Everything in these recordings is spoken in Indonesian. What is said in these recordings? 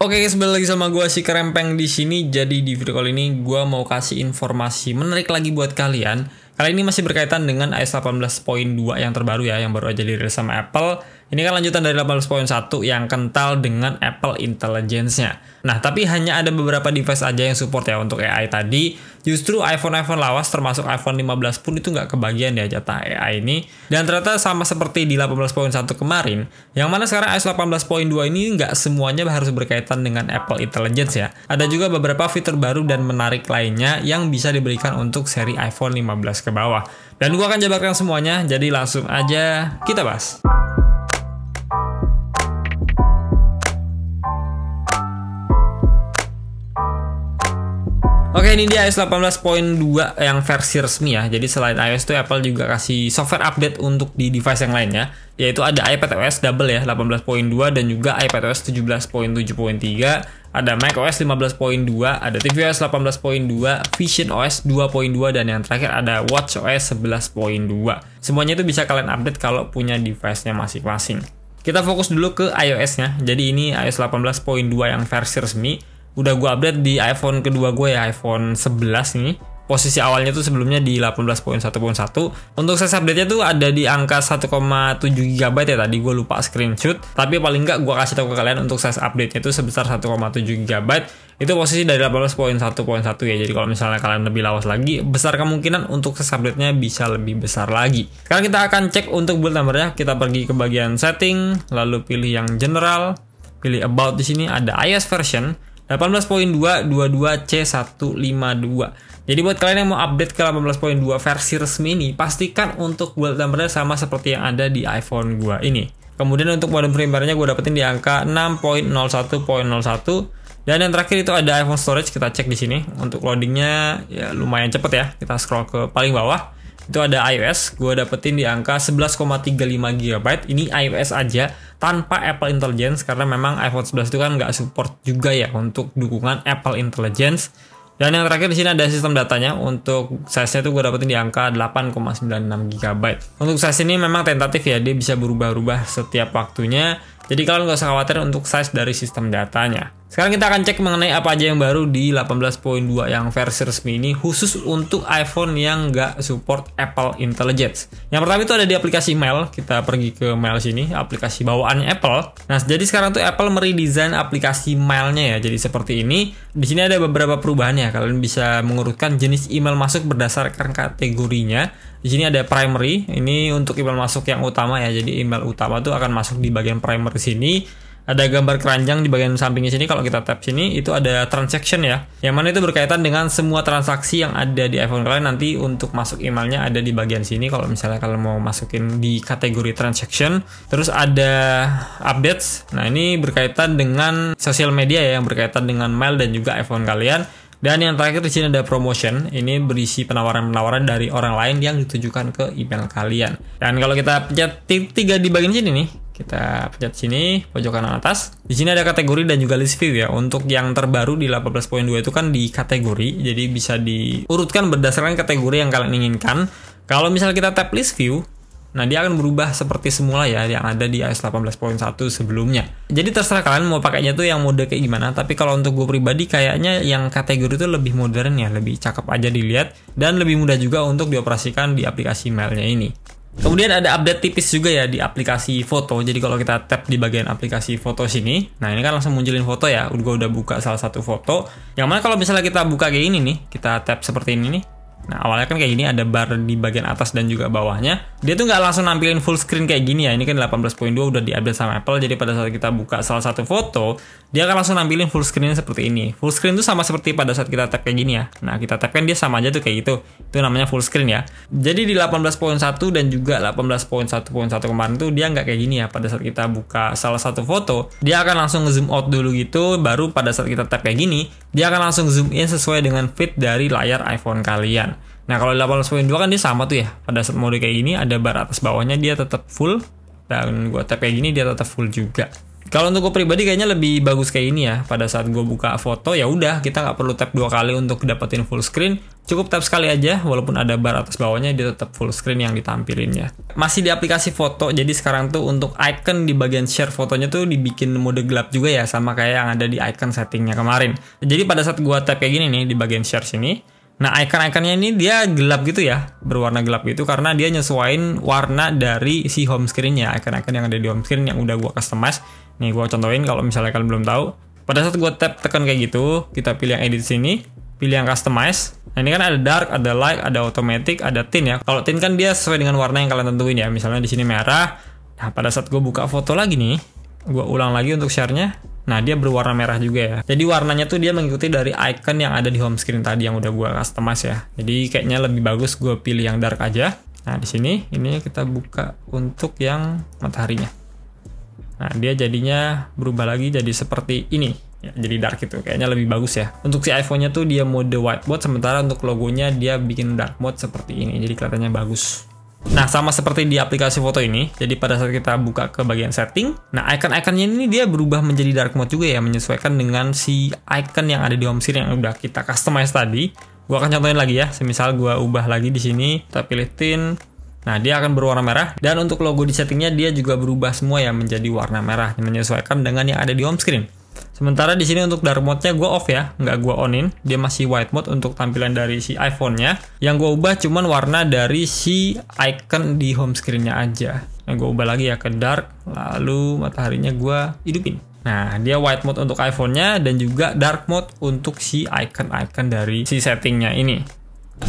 Oke guys, balik lagi sama gue si Kerempeng di sini. Jadi di video kali ini gue mau kasih informasi menarik lagi buat kalian. Kali ini masih berkaitan dengan iOS 18.2 yang terbaru ya, yang baru aja dirilis sama Apple. Ini kan lanjutan dari 18.1 yang kental dengan Apple Intelligence-nya. Nah, tapi hanya ada beberapa device aja yang support ya untuk AI tadi. Justru iPhone lawas termasuk iPhone 15 pun itu nggak kebagian ya jatah AI ini. Dan ternyata sama seperti di 18.1 kemarin, yang mana sekarang iOS 18.2 ini nggak semuanya harus berkaitan dengan Apple Intelligence ya. Ada juga beberapa fitur baru dan menarik lainnya yang bisa diberikan untuk seri iPhone 15 ke bawah. Dan gua akan jabarkan semuanya, jadi langsung aja kita bahas. Oke, ini dia iOS 18.2 yang versi resmi ya. Jadi selain iOS itu Apple juga kasih software update untuk di device yang lainnya, yaitu ada iPadOS double ya 18.2 dan juga iPadOS 17.7.3, ada macOS 15.2, ada tvOS 18.2, visionOS 2.2 dan yang terakhir ada watchOS 11.2. Semuanya itu bisa kalian update kalau punya device-nya masing-masing. Kita fokus dulu ke iOS-nya. Jadi ini iOS 18.2 yang versi resmi. Udah gue update di iPhone kedua gue ya, iPhone 11 nih. Posisi awalnya tuh sebelumnya di 18.1.1. Untuk size update-nya tuh ada di angka 1,7 GB ya, tadi gue lupa screenshot. Tapi paling nggak gue kasih tahu ke kalian untuk size update-nya itu sebesar 1,7 GB. Itu posisi dari 18.1.1 ya. Jadi kalau misalnya kalian lebih lawas lagi, besar kemungkinan untuk size update-nya bisa lebih besar lagi. Sekarang kita akan cek untuk build number-nya. Kita pergi ke bagian setting, lalu pilih yang general, pilih about. Di sini ada iOS version 18.2.22C152. Jadi buat kalian yang mau update ke 18.2 versi resmi ini, pastikan untuk build number-nya sama seperti yang ada di iPhone gua ini. Kemudian untuk modem firmware-nya gue dapetin di angka 6.01.01. Dan yang terakhir itu ada iPhone storage, kita cek di sini. Untuk loadingnya ya lumayan cepet ya. Kita scroll ke paling bawah. Itu ada iOS, gue dapetin di angka 11,35 GB. Ini iOS aja tanpa Apple Intelligence, karena memang iPhone 11 itu kan nggak support juga ya untuk dukungan Apple Intelligence. Dan yang terakhir di sini ada sistem datanya. Untuk size-nya tuh gue dapetin di angka 8,96 GB. Untuk size ini memang tentatif ya, dia bisa berubah-ubah setiap waktunya. Jadi kalian nggak usah khawatir untuk size dari sistem datanya. Sekarang kita akan cek mengenai apa aja yang baru di 18.2 yang versi resmi ini, khusus untuk iPhone yang nggak support Apple Intelligence. Yang pertama itu ada di aplikasi Mail. Kita pergi ke Mail sini, aplikasi bawaannya Apple. Nah, jadi sekarang tuh Apple meredesign aplikasi Mail-nya ya. Jadi seperti ini. Di sini ada beberapa perubahan ya. Kalian bisa mengurutkan jenis email masuk berdasarkan kategorinya. Di sini ada primary. Ini untuk email masuk yang utama ya. Jadi email utama tuh akan masuk di bagian primary sini. Ada gambar keranjang di bagian sampingnya sini. Kalau kita tap sini itu ada transaction ya, yang mana itu berkaitan dengan semua transaksi yang ada di iPhone kalian. Nanti untuk masuk emailnya ada di bagian sini kalau misalnya kalian mau masukin di kategori transaction. Terus ada updates. Nah, ini berkaitan dengan sosial media ya, yang berkaitan dengan mail dan juga iPhone kalian. Dan yang terakhir di sini ada promotion. Ini berisi penawaran-penawaran dari orang lain yang ditujukan ke email kalian. Dan kalau kita pencet titik 3 di bagian sini nih, kita pencet sini pojok kanan atas. Di sini ada kategori dan juga list view ya. Untuk yang terbaru di 18.2 itu kan di kategori, jadi bisa diurutkan berdasarkan kategori yang kalian inginkan. Kalau misalnya kita tap list view, nah dia akan berubah seperti semula ya yang ada di iOS 18.1 sebelumnya. Jadi terserah kalian mau pakainya tuh yang mode kayak gimana. Tapi kalau untuk gue pribadi kayaknya yang kategori itu lebih modern ya, lebih cakep aja dilihat dan lebih mudah juga untuk dioperasikan di aplikasi Mail-nya ini. Kemudian ada update tipis juga ya di aplikasi foto. Jadi kalau kita tap di bagian aplikasi foto sini, nah ini kan langsung munculin foto ya. Gue udah buka salah satu foto. Yang mana kalau misalnya kita buka kayak ini nih, kita tap seperti ini nih. Nah, awalnya kan kayak gini, ada bar di bagian atas dan juga bawahnya. Dia tuh nggak langsung nampilin full screen kayak gini ya. Ini kan 18.2 udah di-update sama Apple. Jadi pada saat kita buka salah satu foto, dia akan langsung nampilin full screen seperti ini. Full screen tuh sama seperti pada saat kita tap kayak gini ya. Nah, kita tap kan dia sama aja tuh kayak gitu. Itu namanya full screen ya. Jadi di 18.1 dan juga 18.1.1 kemarin tuh dia nggak kayak gini ya. Pada saat kita buka salah satu foto, dia akan langsung zoom out dulu gitu. Baru pada saat kita tap kayak gini, dia akan langsung zoom in sesuai dengan fit dari layar iPhone kalian. Nah, kalau 18.2 kan dia sama tuh ya. Pada saat mode kayak gini ada bar atas bawahnya dia tetap full. Dan gua tap kayak gini dia tetap full juga. Kalau untuk gue pribadi kayaknya lebih bagus kayak ini ya. Pada saat gue buka foto ya udah, kita nggak perlu tap 2 kali untuk dapetin full screen. Cukup tap sekali aja, walaupun ada bar atas bawahnya dia tetap full screen yang ditampilinnya. Masih di aplikasi foto, jadi sekarang tuh untuk icon di bagian share fotonya tuh dibikin mode gelap juga ya, sama kayak yang ada di icon settingnya kemarin. Jadi pada saat gue tap kayak gini nih di bagian share sini, nah icon-iconnya ini dia gelap gitu ya, berwarna gelap gitu karena dia nyesuaiin warna dari si home screen-nya, icon-icon yang ada di home screen yang udah gue customize. Nih gue contohin kalau misalnya kalian belum tahu. Pada saat gue tap tekan kayak gitu, kita pilih yang edit sini, pilih yang customize. Nah ini kan ada dark, ada light, ada automatic, ada tint ya. Kalau tint kan dia sesuai dengan warna yang kalian tentuin ya. Misalnya di sini merah. Nah pada saat gue buka foto lagi nih, gue ulang lagi untuk share-nya. Nah dia berwarna merah juga ya. Jadi warnanya tuh dia mengikuti dari icon yang ada di home screen tadi yang udah gue customize ya. Jadi kayaknya lebih bagus gue pilih yang dark aja. Nah di sini ini kita buka untuk yang mataharinya. Nah dia jadinya berubah lagi jadi seperti ini ya, jadi dark gitu. Kayaknya lebih bagus ya. Untuk si iPhone-nya tuh dia mode white mode, sementara untuk logonya dia bikin dark mode seperti ini. Jadi kelihatannya bagus. Nah sama seperti di aplikasi foto ini, jadi pada saat kita buka ke bagian setting, nah icon-iconnya ini dia berubah menjadi dark mode juga ya, menyesuaikan dengan si icon yang ada di home screen yang udah kita customize tadi. Gua akan contohin lagi ya, semisal gua ubah lagi di sini, kita pilih tint. Nah, dia akan berwarna merah, dan untuk logo di settingnya dia juga berubah semua ya menjadi warna merah, menyesuaikan dengan yang ada di home screen. Sementara di sini untuk dark mode-nya gue off ya, nggak gue onin, dia masih white mode untuk tampilan dari si iPhone-nya. Yang gue ubah cuman warna dari si icon di home screen-nya aja. Nah, gue ubah lagi ya ke dark, lalu mataharinya gue hidupin. Nah, dia white mode untuk iPhone-nya dan juga dark mode untuk si icon-icon dari si settingnya ini.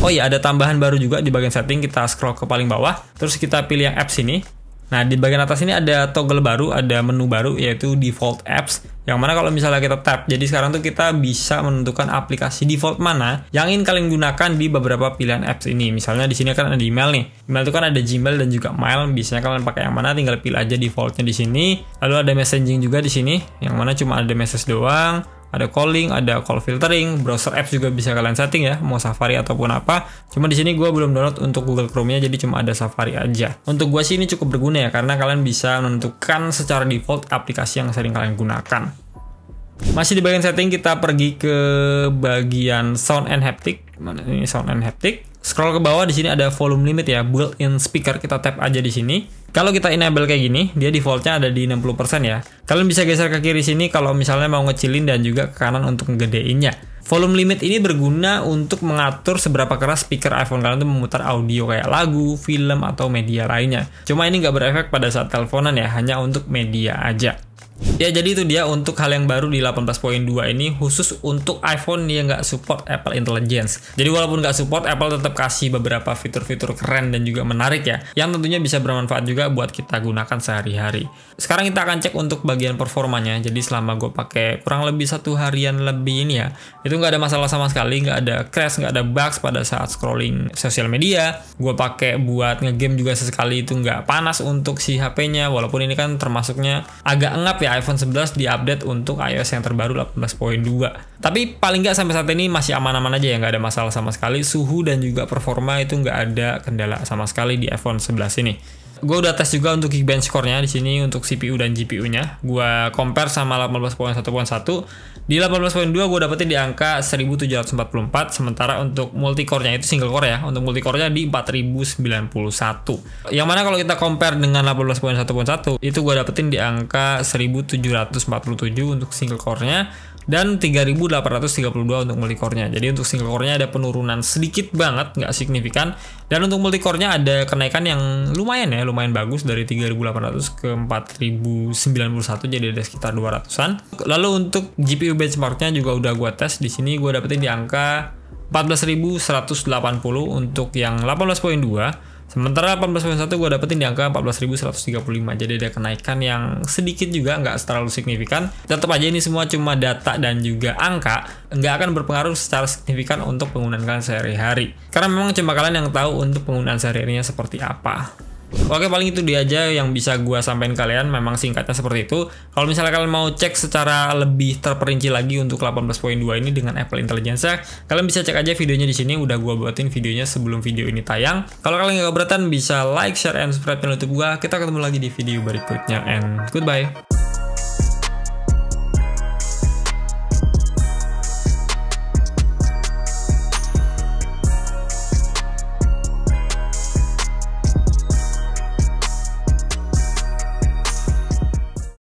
Oh iya, ada tambahan baru juga di bagian setting. Kita scroll ke paling bawah, terus kita pilih yang apps ini. Nah, di bagian atas ini ada toggle baru, ada menu baru, yaitu default apps. Yang mana kalau misalnya kita tap, jadi sekarang tuh kita bisa menentukan aplikasi default mana yang ingin kalian gunakan di beberapa pilihan apps ini. Misalnya di sini kan ada email nih. Email itu kan ada Gmail dan juga Mail. Biasanya kalian pakai yang mana, tinggal pilih aja defaultnya di sini. Lalu ada messaging juga di sini, yang mana cuma ada message doang. Ada calling, ada call filtering, browser apps juga bisa kalian setting ya, mau Safari ataupun apa. Cuma di sini gue belum download untuk Google Chrome-nya, jadi cuma ada Safari aja. Untuk gue sih ini cukup berguna ya, karena kalian bisa menentukan secara default aplikasi yang sering kalian gunakan. Masih di bagian setting, kita pergi ke bagian sound and haptic. Mana ini sound and haptic? Scroll ke bawah, di sini ada volume limit ya, built-in speaker, kita tap aja di sini. Kalau kita enable kayak gini, dia defaultnya ada di 60% ya. Kalian bisa geser ke kiri sini kalau misalnya mau ngecilin dan juga ke kanan untuk ngegedeinnya. Volume limit ini berguna untuk mengatur seberapa keras speaker iPhone kalian untuk memutar audio kayak lagu, film, atau media lainnya. Cuma ini nggak berefek pada saat teleponan ya, hanya untuk media aja. Ya jadi itu dia untuk hal yang baru di 18.2 ini, khusus untuk iPhone yang nggak support Apple Intelligence. Jadi walaupun nggak support, Apple tetap kasih beberapa fitur-fitur keren dan juga menarik ya, yang tentunya bisa bermanfaat juga buat kita gunakan sehari-hari. Sekarang kita akan cek untuk bagian performanya. Jadi selama gue pakai kurang lebih 1 harian lebih ini ya, itu nggak ada masalah sama sekali, nggak ada crash, nggak ada bugs pada saat scrolling sosial media. Gue pakai buat ngegame juga sesekali itu nggak panas untuk si HP-nya, walaupun ini kan termasuknya agak ngap ya, iPhone 11 diupdate untuk iOS yang terbaru 18.2. Tapi paling nggak sampai saat ini masih aman-aman aja ya, nggak ada masalah sama sekali. Suhu dan juga performa itu nggak ada kendala sama sekali di iPhone 11 ini. Gue udah tes juga untuk Geekbench score-nya di sini untuk CPU dan GPU-nya. Gue compare sama 18.1.1. Di 18.2 gue dapetin di angka 1744, sementara untuk multi-core-nya itu single core ya. Untuk multi-core-nya di 4091. Yang mana kalau kita compare dengan 18.1.1 itu gue dapetin di angka 1747 untuk single core-nya dan 3832 untuk multicore-nya. Jadi untuk single core-nya ada penurunan sedikit banget, nggak signifikan. Dan untuk multicore-nya ada kenaikan yang lumayan ya, lumayan bagus dari 3800 ke 4091, jadi ada sekitar 200-an. Lalu untuk GPU benchmark-nya juga udah gua tes. Di sini gua dapetin di angka 14.180 untuk yang 18.2. Sementara 18.1 gue dapetin di angka 14.135. Jadi ada kenaikan yang sedikit juga, nggak terlalu signifikan. Tetap aja ini semua cuma data dan juga angka, nggak akan berpengaruh secara signifikan untuk penggunaan kalian sehari-hari. Karena memang cuma kalian yang tahu untuk penggunaan sehari-harinya seperti apa. Oke, paling itu dia aja yang bisa gue sampaikan kalian. Memang singkatnya seperti itu. Kalau misalnya kalian mau cek secara lebih terperinci lagi untuk 18.2 ini dengan Apple Intelligence, kalian bisa cek aja videonya di sini. Udah gue buatin videonya sebelum video ini tayang. Kalau kalian nggak keberatan, bisa like, share, and subscribe channel YouTube gue. Kita ketemu lagi di video berikutnya, and goodbye.